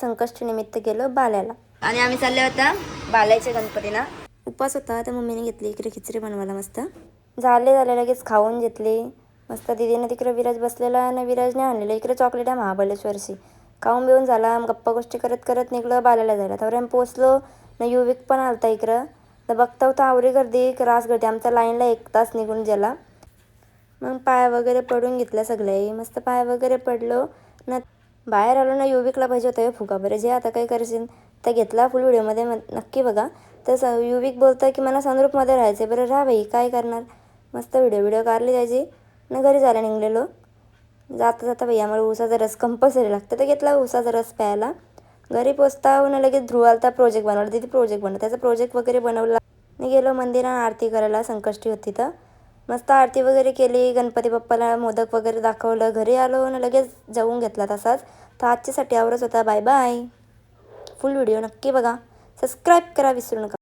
संकष्टीनिमित्त गेलो बाल्याला आणि आम्ही चालले होता बालायच्या गणपतीला. उपास होता तर मम्मीने घेतली इकडे खिचडी बनवायला. मस्त झाले लगेच खाऊन घेतली. मस्त दीदीने तिकडे विराज बसलेला आणि विराजने आणलेलं इकडे चॉकलेट आहे महाबळेश्वरची. खाऊन बिऊन झाला. गप्पा गोष्टी करत करत निघलं बाल्याला जायला. तर आम्ही पोचलो ना. युविक पण आलता इकडं. तर बघता होता आवरी गर्दी रास गर्दी. आमच्या लाईनला 1 तास निघून गेला. मग पाय वगैरे पडून घेतल्या सगळे. मस्त पाय वगैरे पडलो ना. बाहेर आलो ना. युविकला पाहिजे होतं फुगा बरं जे आता काही करशील तर घेतला. फुल व्हिडिओमध्ये नक्की बघा. तर युविक बोलतं की मला सनरूफमध्ये राहायचं. बरं राहा बाई काय करणार. मस्त व्हिडिओ काढली त्याची ना. घरी जायला निघलेलो. जाता जाता बाई आम्हाला ऊसाचा रस कंपल्सरी लागतं. तर घेतला ऊसाचा रस प्यायला. घरी पोचता ना लगेच ध्रुव आलता. प्रोजेक्ट बनवला. तिथे प्रोजेक्ट बनवला. त्याचा प्रोजेक्ट वगैरे बनवला. मी गेलो मंदिरात आरती करायला. संकष्टी होती तर मस्त आरती वगैरे केली. गणपती बाप्पाला मोदक वगैरे दाखवलं. घरी आलो ना लगेच जाऊन घेतला तसाच. तर आजच्यासाठी आवरच होता. Bye bye. फुल व्हिडिओ नक्की बघा. सबस्क्राईब करा विसरू नका.